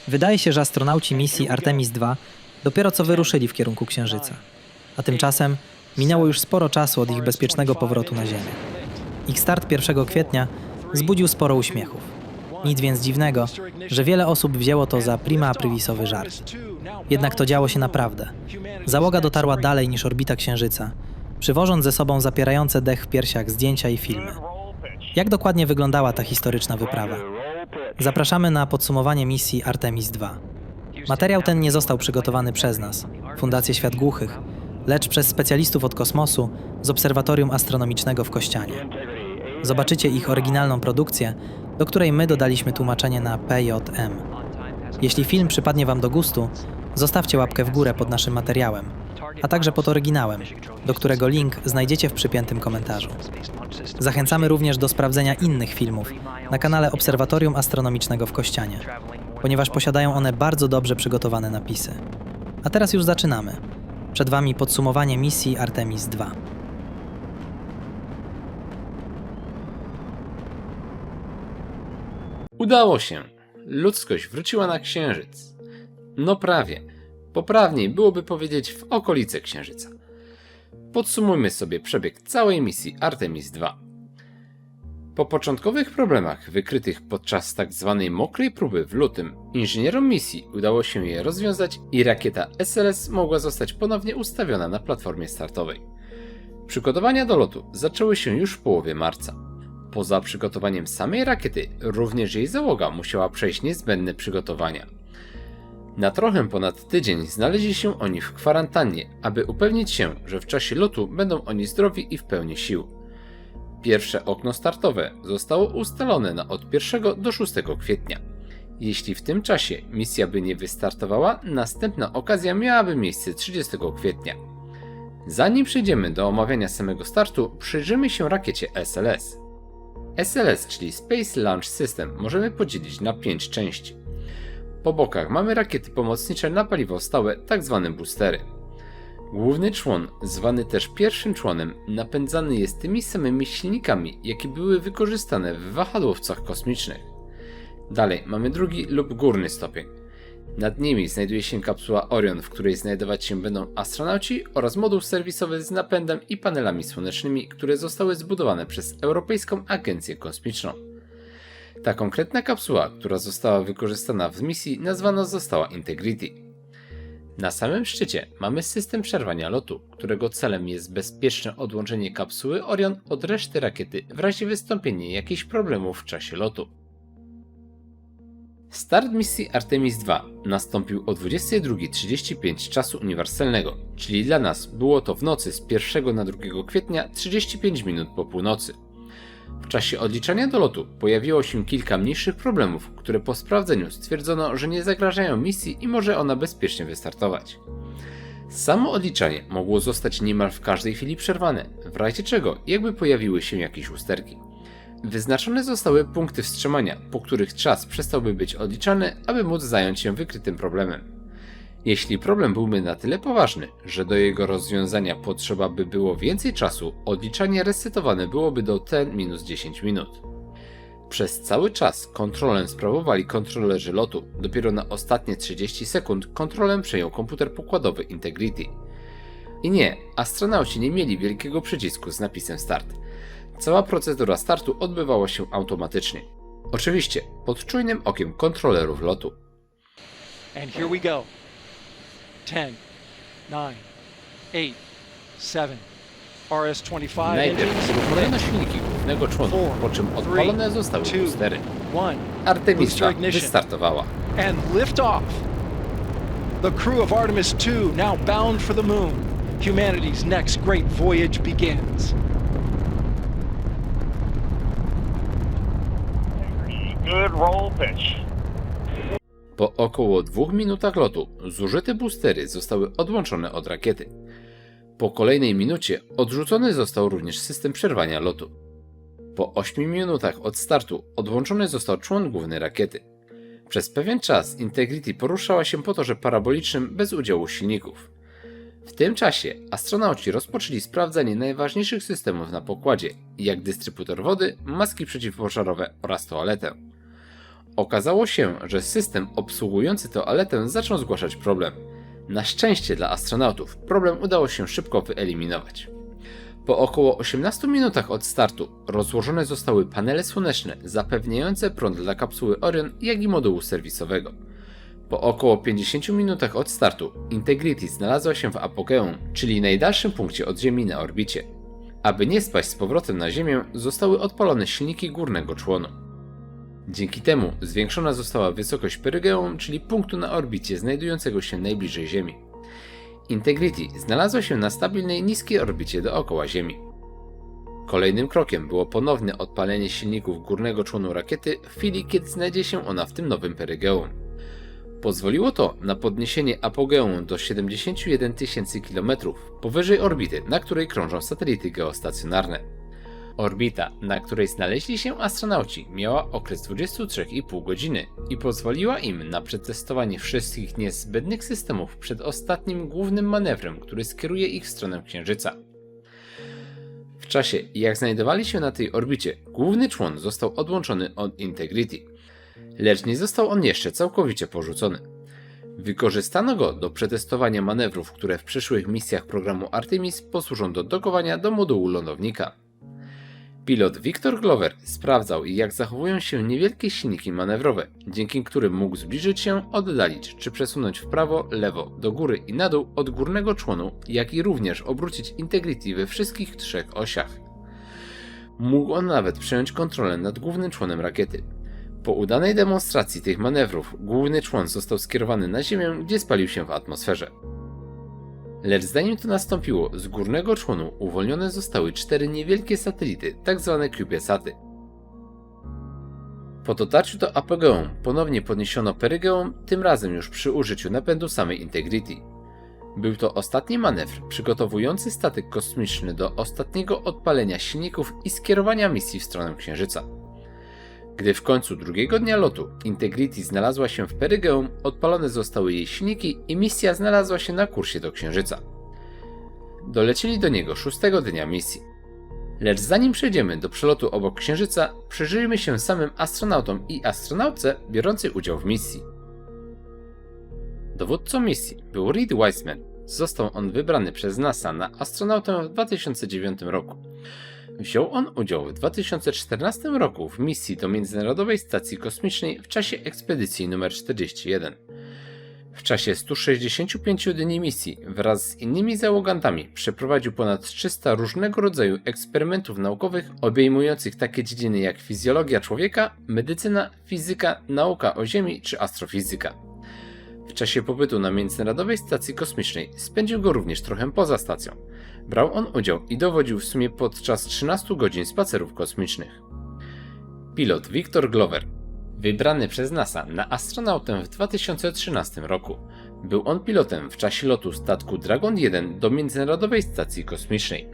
Wydaje się, że astronauci misji Artemis II dopiero co wyruszyli w kierunku Księżyca. A tymczasem minęło już sporo czasu od ich bezpiecznego powrotu na Ziemię. Ich start 1 kwietnia wzbudził sporo uśmiechów. Nic więc dziwnego, że wiele osób wzięło to za prima aprilisowy żart. Jednak to działo się naprawdę. Załoga dotarła dalej niż orbita Księżyca, przywożąc ze sobą zapierające dech w piersiach zdjęcia i filmy. Jak dokładnie wyglądała ta historyczna wyprawa? Zapraszamy na podsumowanie misji Artemis II. Materiał ten nie został przygotowany przez nas, Fundację Świat Głuchych, lecz przez specjalistów od kosmosu z Obserwatorium Astronomicznego w Kościanie. Zobaczycie ich oryginalną produkcję, do której my dodaliśmy tłumaczenie na PJM. Jeśli film przypadnie Wam do gustu, zostawcie łapkę w górę pod naszym materiałem, a także pod oryginałem, do którego link znajdziecie w przypiętym komentarzu. Zachęcamy również do sprawdzenia innych filmów na kanale Obserwatorium Astronomicznego w Kościanie, ponieważ posiadają one bardzo dobrze przygotowane napisy. A teraz już zaczynamy. Przed Wami podsumowanie misji Artemis II. Udało się. Ludzkość wróciła na Księżyc. No prawie. Poprawniej byłoby powiedzieć w okolice Księżyca. Podsumujmy sobie przebieg całej misji Artemis II. Po początkowych problemach wykrytych podczas tzw. mokrej próby w lutym, inżynierom misji udało się je rozwiązać i rakieta SLS mogła zostać ponownie ustawiona na platformie startowej. Przygotowania do lotu zaczęły się już w połowie marca. Poza przygotowaniem samej rakiety, również jej załoga musiała przejść niezbędne przygotowania. Na trochę ponad tydzień znaleźli się oni w kwarantannie, aby upewnić się, że w czasie lotu będą oni zdrowi i w pełni sił. Pierwsze okno startowe zostało ustalone na od 1 do 6 kwietnia. Jeśli w tym czasie misja by nie wystartowała, następna okazja miałaby miejsce 30 kwietnia. Zanim przejdziemy do omawiania samego startu, przyjrzymy się rakiecie SLS. SLS, czyli Space Launch System, możemy podzielić na 5 części. Po bokach mamy rakiety pomocnicze na paliwo stałe, tzw. boostery. Główny człon, zwany też pierwszym członem, napędzany jest tymi samymi silnikami, jakie były wykorzystane w wahadłowcach kosmicznych. Dalej mamy drugi lub górny stopień. Nad nimi znajduje się kapsuła Orion, w której znajdować się będą astronauci oraz moduł serwisowy z napędem i panelami słonecznymi, które zostały zbudowane przez Europejską Agencję Kosmiczną. Ta konkretna kapsuła, która została wykorzystana w misji, nazwana została Integrity. Na samym szczycie mamy system przerwania lotu, którego celem jest bezpieczne odłączenie kapsuły Orion od reszty rakiety w razie wystąpienia jakichś problemów w czasie lotu. Start misji Artemis II nastąpił o 22:35 czasu uniwersalnego, czyli dla nas było to w nocy z 1 na 2 kwietnia 35 minut po północy. W czasie odliczania do lotu pojawiło się kilka mniejszych problemów, które po sprawdzeniu stwierdzono, że nie zagrażają misji i może ona bezpiecznie wystartować. Samo odliczanie mogło zostać niemal w każdej chwili przerwane, w razie czego jakby pojawiły się jakieś usterki. Wyznaczone zostały punkty wstrzymania, po których czas przestałby być odliczany, aby móc zająć się wykrytym problemem. Jeśli problem byłby na tyle poważny, że do jego rozwiązania potrzeba by było więcej czasu, odliczanie resetowane byłoby do T-10 minut. Przez cały czas kontrolę sprawowali kontrolerzy lotu, dopiero na ostatnie 30 sekund kontrolę przejął komputer pokładowy Integrity. I nie, astronauci nie mieli wielkiego przycisku z napisem Start. Cała procedura startu odbywała się automatycznie. Oczywiście pod czujnym okiem kontrolerów lotu. And here we go. 10, 9, 8, 7, RS-25 Najpierw engines. uruchomiono silniki głównego członu, po czym odpalone zostały boostery. 1, Artemis booster II ignition. wystartowała. And lift off. The crew of Artemis II now bound for the moon. Humanity's next great voyage begins. Good roll pitch. Po około 2 minutach lotu zużyte boostery zostały odłączone od rakiety. Po kolejnej minucie odrzucony został również system przerwania lotu. Po 8 minutach od startu odłączony został człon główny rakiety. Przez pewien czas Integrity poruszała się po torze parabolicznym bez udziału silników. W tym czasie astronauci rozpoczęli sprawdzanie najważniejszych systemów na pokładzie, jak dystrybutor wody, maski przeciwpożarowe oraz toaletę. Okazało się, że system obsługujący toaletę zaczął zgłaszać problem. Na szczęście dla astronautów problem udało się szybko wyeliminować. Po około 18 minutach od startu rozłożone zostały panele słoneczne zapewniające prąd dla kapsuły Orion, jak i modułu serwisowego. Po około 50 minutach od startu Integrity znalazła się w apogeum, czyli najdalszym punkcie od Ziemi na orbicie. Aby nie spaść z powrotem na Ziemię, zostały odpalone silniki górnego członu. Dzięki temu zwiększona została wysokość perygeum, czyli punktu na orbicie znajdującego się najbliżej Ziemi. Integrity znalazła się na stabilnej, niskiej orbicie dookoła Ziemi. Kolejnym krokiem było ponowne odpalenie silników górnego członu rakiety w chwili, kiedy znajdzie się ona w tym nowym perygeum. Pozwoliło to na podniesienie apogeum do 71 000 km powyżej orbity, na której krążą satelity geostacjonarne. Orbita, na której znaleźli się astronauci, miała okres 23,5 godziny i pozwoliła im na przetestowanie wszystkich niezbędnych systemów przed ostatnim głównym manewrem, który skieruje ich w stronę Księżyca. W czasie, jak znajdowali się na tej orbicie, główny człon został odłączony od Integrity, lecz nie został on jeszcze całkowicie porzucony. Wykorzystano go do przetestowania manewrów, które w przyszłych misjach programu Artemis posłużą do dokowania do modułu lądownika. Pilot Victor Glover sprawdzał, jak zachowują się niewielkie silniki manewrowe, dzięki którym mógł zbliżyć się, oddalić czy przesunąć w prawo, lewo, do góry i na dół od górnego członu, jak i również obrócić Integrity we wszystkich 3 osiach. Mógł on nawet przejąć kontrolę nad głównym członem rakiety. Po udanej demonstracji tych manewrów, główny człon został skierowany na Ziemię, gdzie spalił się w atmosferze. Lecz zanim to nastąpiło, z górnego członu uwolnione zostały 4 niewielkie satelity, tzw. CubeSaty. Po dotarciu do apogeum ponownie podniesiono perygeum, tym razem już przy użyciu napędu samej Integrity. Był to ostatni manewr przygotowujący statek kosmiczny do ostatniego odpalenia silników i skierowania misji w stronę Księżyca. Gdy w końcu drugiego dnia lotu Integrity znalazła się w perygeum, odpalone zostały jej silniki i misja znalazła się na kursie do Księżyca. Dolecieli do niego 6 dnia misji. Lecz zanim przejdziemy do przelotu obok Księżyca, przyjrzyjmy się samym astronautom i astronautce biorącej udział w misji. Dowódcą misji był Reed Wiseman. Został on wybrany przez NASA na astronautę w 2009 roku. Wziął on udział w 2014 roku w misji do Międzynarodowej Stacji Kosmicznej w czasie ekspedycji nr 41. W czasie 165 dni misji wraz z innymi załogantami przeprowadził ponad 300 różnego rodzaju eksperymentów naukowych obejmujących takie dziedziny jak fizjologia człowieka, medycyna, fizyka, nauka o Ziemi czy astrofizyka. W czasie pobytu na Międzynarodowej Stacji Kosmicznej spędził go również trochę poza stacją. Brał on udział i dowodził w sumie podczas 13 godzin spacerów kosmicznych. Pilot Victor Glover, wybrany przez NASA na astronautę w 2013 roku. Był on pilotem w czasie lotu statku Dragon 1 do Międzynarodowej Stacji Kosmicznej.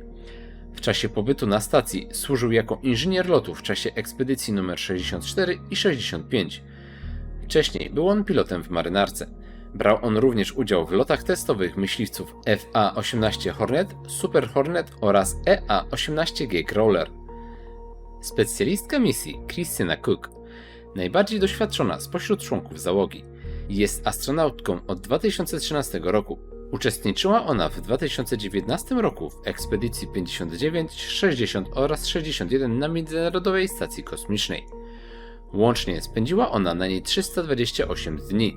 W czasie pobytu na stacji służył jako inżynier lotu w czasie ekspedycji nr 64 i 65. Wcześniej był on pilotem w marynarce. Brał on również udział w lotach testowych myśliwców FA-18 Hornet, Super Hornet oraz EA-18G Crawler. Specjalistka misji Christina Cook, najbardziej doświadczona spośród członków załogi, jest astronautką od 2013 roku. Uczestniczyła ona w 2019 roku w ekspedycji 59, 60 oraz 61 na Międzynarodowej Stacji Kosmicznej. Łącznie spędziła ona na niej 328 dni.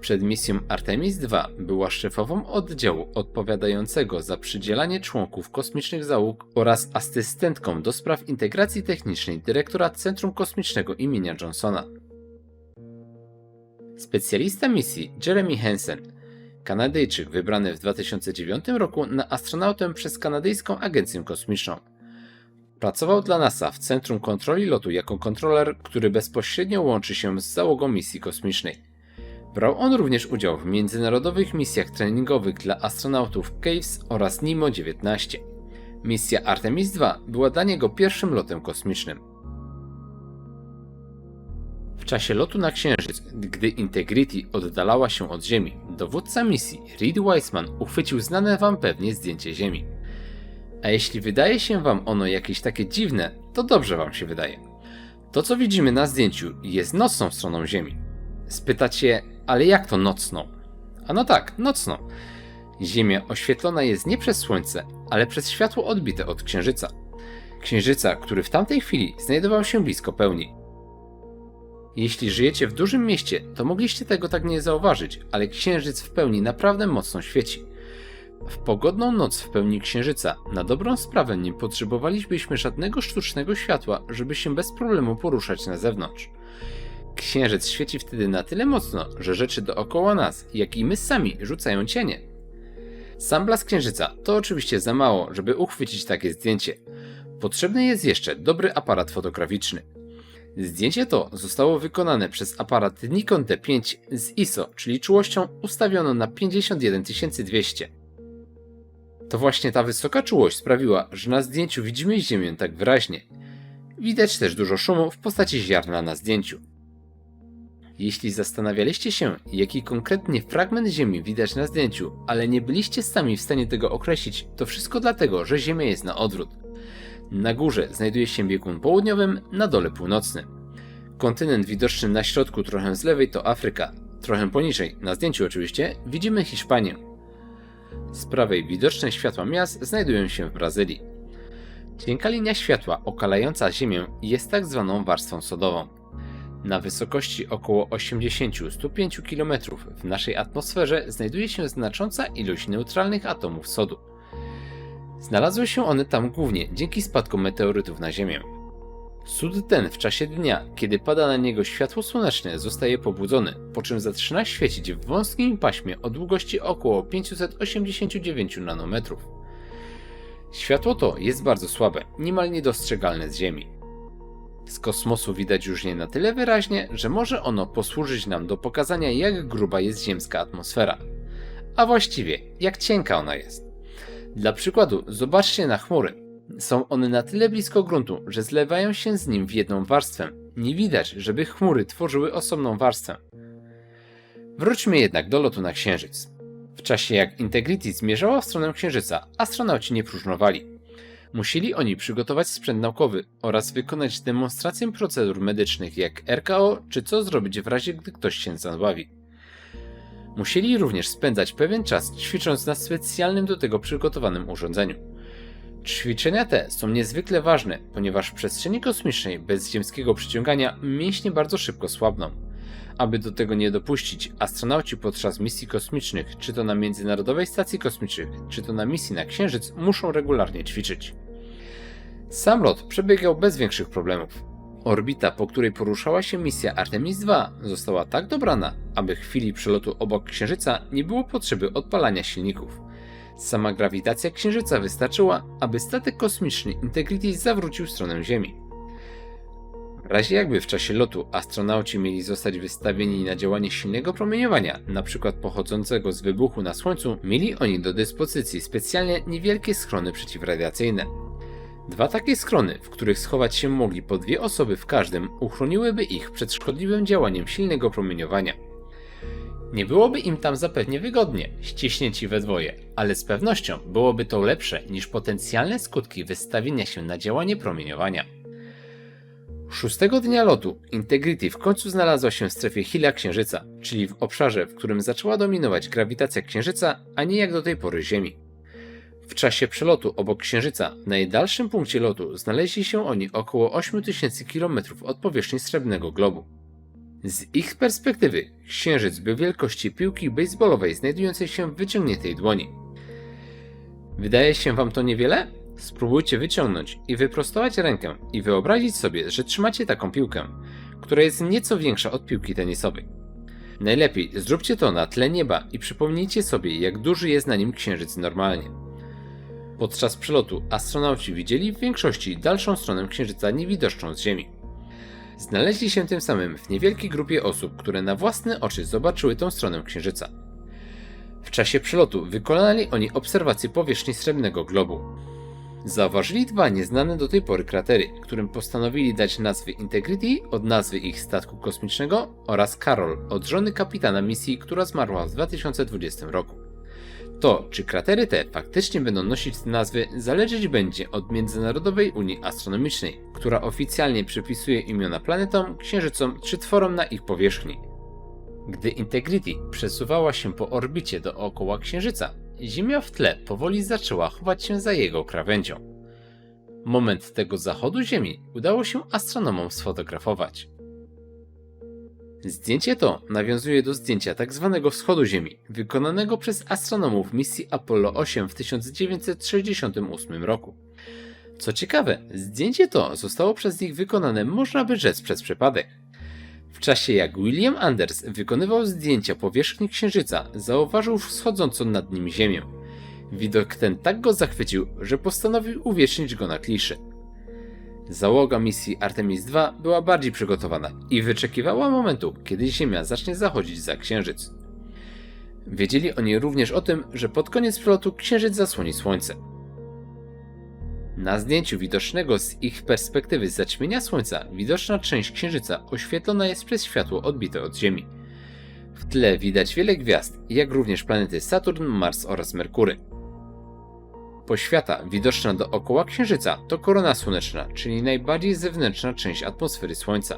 Przed misją Artemis II była szefową oddziału odpowiadającego za przydzielanie członków kosmicznych załóg oraz asystentką do spraw integracji technicznej dyrektora Centrum Kosmicznego imienia Johnsona. Specjalista misji Jeremy Hansen, Kanadyjczyk wybrany w 2009 roku na astronautę przez Kanadyjską Agencję Kosmiczną. Pracował dla NASA w Centrum Kontroli Lotu jako kontroler, który bezpośrednio łączy się z załogą misji kosmicznej. Brał on również udział w międzynarodowych misjach treningowych dla astronautów CAVES oraz NIMO-19. Misja Artemis II była dla niego pierwszym lotem kosmicznym. W czasie lotu na Księżyc, gdy Integrity oddalała się od Ziemi, dowódca misji Reed Wiseman uchwycił znane wam pewnie zdjęcie Ziemi. A jeśli wydaje się wam ono jakieś takie dziwne, to dobrze wam się wydaje. To, co widzimy na zdjęciu, jest nocną stroną Ziemi. Spytacie, ale jak to nocną? A no tak, nocną. Ziemia oświetlona jest nie przez Słońce, ale przez światło odbite od Księżyca. Księżyca, który w tamtej chwili znajdował się blisko pełni. Jeśli żyjecie w dużym mieście, to mogliście tego tak nie zauważyć, ale Księżyc w pełni naprawdę mocno świeci. W pogodną noc w pełni Księżyca, na dobrą sprawę nie potrzebowalibyśmy żadnego sztucznego światła, żeby się bez problemu poruszać na zewnątrz. Księżyc świeci wtedy na tyle mocno, że rzeczy dookoła nas, jak i my sami, rzucają cienie. Sam blask Księżyca to oczywiście za mało, żeby uchwycić takie zdjęcie. Potrzebny jest jeszcze dobry aparat fotograficzny. Zdjęcie to zostało wykonane przez aparat Nikon D5 z ISO, czyli czułością ustawioną na 51200. To właśnie ta wysoka czułość sprawiła, że na zdjęciu widzimy Ziemię tak wyraźnie. Widać też dużo szumu w postaci ziarna na zdjęciu. Jeśli zastanawialiście się, jaki konkretnie fragment Ziemi widać na zdjęciu, ale nie byliście sami w stanie tego określić, to wszystko dlatego, że Ziemia jest na odwrót. Na górze znajduje się biegun południowym, na dole północny. Kontynent widoczny na środku trochę z lewej to Afryka, trochę poniżej, na zdjęciu oczywiście, widzimy Hiszpanię. Z prawej widoczne światła miast znajdują się w Brazylii. Cienka linia światła okalająca Ziemię jest tak zwaną warstwą sodową. Na wysokości około 80-105 km w naszej atmosferze znajduje się znacząca ilość neutralnych atomów sodu. Znalazły się one tam głównie dzięki spadkom meteorytów na Ziemię. Sód ten w czasie dnia, kiedy pada na niego światło słoneczne, zostaje pobudzony, po czym zaczyna świecić w wąskim paśmie o długości około 589 nanometrów. Światło to jest bardzo słabe, niemal niedostrzegalne z Ziemi. Z kosmosu widać już je na tyle wyraźnie, że może ono posłużyć nam do pokazania, jak gruba jest ziemska atmosfera. A właściwie, jak cienka ona jest. Dla przykładu, zobaczcie na chmury. Są one na tyle blisko gruntu, że zlewają się z nim w jedną warstwę. Nie widać, żeby chmury tworzyły osobną warstwę. Wróćmy jednak do lotu na Księżyc. W czasie jak Integrity zmierzała w stronę Księżyca, astronauci nie próżnowali. Musieli oni przygotować sprzęt naukowy oraz wykonać demonstrację procedur medycznych jak RKO, czy co zrobić w razie, gdy ktoś się zadławi. Musieli również spędzać pewien czas ćwicząc na specjalnym do tego przygotowanym urządzeniu. Ćwiczenia te są niezwykle ważne, ponieważ w przestrzeni kosmicznej bez ziemskiego przyciągania mięśnie bardzo szybko słabną. Aby do tego nie dopuścić, astronauci podczas misji kosmicznych, czy to na Międzynarodowej Stacji Kosmicznej, czy to na misji na Księżyc, muszą regularnie ćwiczyć. Sam lot przebiegał bez większych problemów. Orbita, po której poruszała się misja Artemis II, została tak dobrana, aby w chwili przelotu obok Księżyca nie było potrzeby odpalania silników. Sama grawitacja Księżyca wystarczyła, aby statek kosmiczny Integrity zawrócił w stronę Ziemi. W razie jakby w czasie lotu astronauci mieli zostać wystawieni na działanie silnego promieniowania, np. pochodzącego z wybuchu na Słońcu, mieli oni do dyspozycji specjalnie niewielkie schrony przeciwradiacyjne. 2 takie schrony, w których schować się mogli po 2 osoby w każdym, uchroniłyby ich przed szkodliwym działaniem silnego promieniowania. Nie byłoby im tam zapewne wygodnie, ściśnięci we dwoje, ale z pewnością byłoby to lepsze niż potencjalne skutki wystawienia się na działanie promieniowania. 6 dnia lotu Integrity w końcu znalazła się w strefie Hilla Księżyca, czyli w obszarze, w którym zaczęła dominować grawitacja Księżyca, a nie jak do tej pory Ziemi. W czasie przelotu obok Księżyca, w najdalszym punkcie lotu, znaleźli się oni około 8000 km od powierzchni srebrnego globu. Z ich perspektywy Księżyc był wielkości piłki baseballowej znajdującej się w wyciągniętej dłoni. Wydaje się wam to niewiele? Spróbujcie wyciągnąć i wyprostować rękę i wyobrazić sobie, że trzymacie taką piłkę, która jest nieco większa od piłki tenisowej. Najlepiej zróbcie to na tle nieba i przypomnijcie sobie, jak duży jest na nim Księżyc normalnie. Podczas przelotu astronauci widzieli w większości dalszą stronę Księżyca niewidoczną z Ziemi. Znaleźli się tym samym w niewielkiej grupie osób, które na własne oczy zobaczyły tę stronę Księżyca. W czasie przelotu wykonali oni obserwację powierzchni srebrnego globu. Zauważyli 2 nieznane do tej pory kratery, którym postanowili dać nazwy Integrity od nazwy ich statku kosmicznego oraz Carol od żony kapitana misji, która zmarła w 2020 roku. To, czy kratery te faktycznie będą nosić te nazwy, zależeć będzie od Międzynarodowej Unii Astronomicznej, która oficjalnie przypisuje imiona planetom, księżycom czy tworom na ich powierzchni. Gdy Integrity przesuwała się po orbicie dookoła Księżyca, Ziemia w tle powoli zaczęła chować się za jego krawędzią. Moment tego zachodu Ziemi udało się astronomom sfotografować. Zdjęcie to nawiązuje do zdjęcia tzw. wschodu Ziemi, wykonanego przez astronomów misji Apollo 8 w 1968 roku. Co ciekawe, zdjęcie to zostało przez nich wykonane, można by rzec, przez przypadek. W czasie jak William Anders wykonywał zdjęcia powierzchni Księżyca, zauważył wschodzącą nad nim Ziemię. Widok ten tak go zachwycił, że postanowił uwiecznić go na kliszy. Załoga misji Artemis II była bardziej przygotowana i wyczekiwała momentu, kiedy Ziemia zacznie zachodzić za Księżyc. Wiedzieli oni również o tym, że pod koniec przelotu Księżyc zasłoni Słońce. Na zdjęciu widocznego z ich perspektywy zaćmienia Słońca widoczna część Księżyca oświetlona jest przez światło odbite od Ziemi. W tle widać wiele gwiazd, jak również planety Saturn, Mars oraz Merkury. Poświata widoczna dookoła Księżyca to korona słoneczna, czyli najbardziej zewnętrzna część atmosfery Słońca.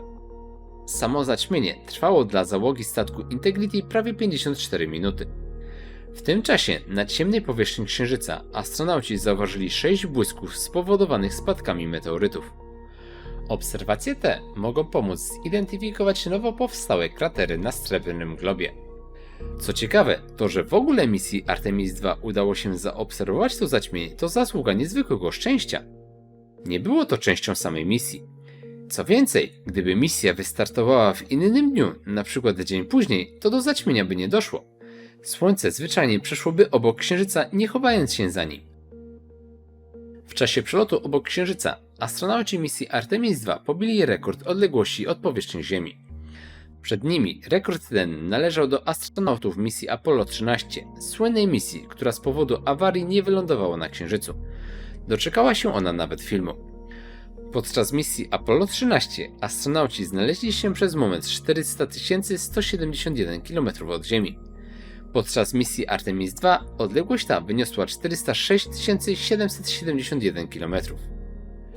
Samo zaćmienie trwało dla załogi statku Integrity prawie 54 minuty. W tym czasie na ciemnej powierzchni Księżyca astronauci zauważyli 6 błysków spowodowanych spadkami meteorytów. Obserwacje te mogą pomóc zidentyfikować nowo powstałe kratery na Srebrnym Globie. Co ciekawe, to że w ogóle misji Artemis II udało się zaobserwować to zaćmienie, to zasługa niezwykłego szczęścia. Nie było to częścią samej misji. Co więcej, gdyby misja wystartowała w innym dniu, np. dzień później, to do zaćmienia by nie doszło. Słońce zwyczajnie przeszłoby obok Księżyca, nie chowając się za nim. W czasie przelotu obok Księżyca astronauci misji Artemis II pobili rekord odległości od powierzchni Ziemi. Przed nimi rekord ten należał do astronautów misji Apollo 13, słynnej misji, która z powodu awarii nie wylądowała na Księżycu. Doczekała się ona nawet filmu. Podczas misji Apollo 13 astronauci znaleźli się przez moment 400 171 km od Ziemi. Podczas misji Artemis II odległość ta wyniosła 406 771 km.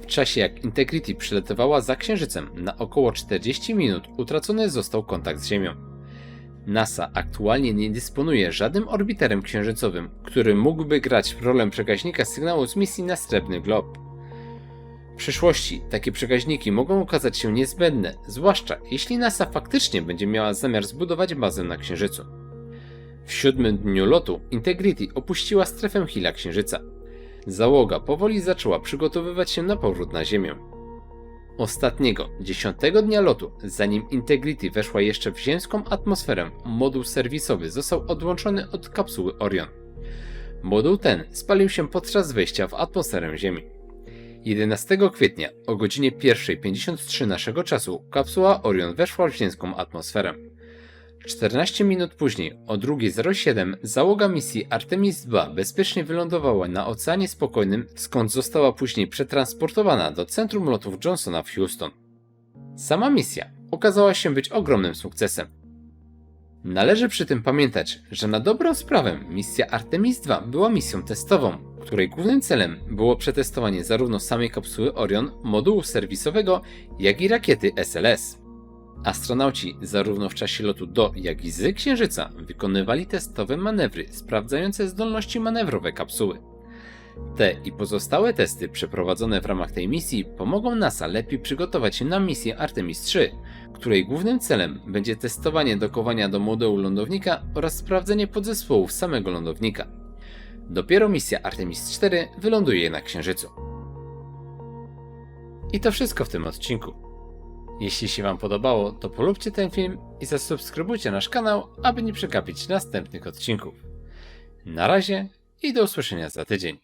W czasie jak Integrity przylatywała za Księżycem, na około 40 minut utracony został kontakt z Ziemią. NASA aktualnie nie dysponuje żadnym orbiterem księżycowym, który mógłby grać rolę przekaźnika sygnału z misji na Srebrny Glob. W przyszłości takie przekaźniki mogą okazać się niezbędne, zwłaszcza jeśli NASA faktycznie będzie miała zamiar zbudować bazę na Księżycu. W 7. dniu lotu Integrity opuściła strefę Hilla Księżyca. Załoga powoli zaczęła przygotowywać się na powrót na Ziemię. Ostatniego, 10. dnia lotu, zanim Integrity weszła jeszcze w ziemską atmosferę, moduł serwisowy został odłączony od kapsuły Orion. Moduł ten spalił się podczas wejścia w atmosferę Ziemi. 11 kwietnia o godzinie 1:53 naszego czasu kapsuła Orion weszła w ziemską atmosferę. 14 minut później, o 2:07, załoga misji Artemis II bezpiecznie wylądowała na Oceanie Spokojnym, skąd została później przetransportowana do centrum lotów Johnsona w Houston. Sama misja okazała się być ogromnym sukcesem. Należy przy tym pamiętać, że na dobrą sprawę misja Artemis II była misją testową, której głównym celem było przetestowanie zarówno samej kapsuły Orion, modułu serwisowego, jak i rakiety SLS. Astronauci zarówno w czasie lotu do, jak i z Księżyca wykonywali testowe manewry sprawdzające zdolności manewrowe kapsuły. Te i pozostałe testy przeprowadzone w ramach tej misji pomogą NASA lepiej przygotować się na misję Artemis III, której głównym celem będzie testowanie dokowania do modułu lądownika oraz sprawdzenie podzespołów samego lądownika. Dopiero misja Artemis IV wyląduje na Księżycu. I to wszystko w tym odcinku. Jeśli się Wam podobało, to polubcie ten film i zasubskrybujcie nasz kanał, aby nie przegapić następnych odcinków. Na razie i do usłyszenia za tydzień.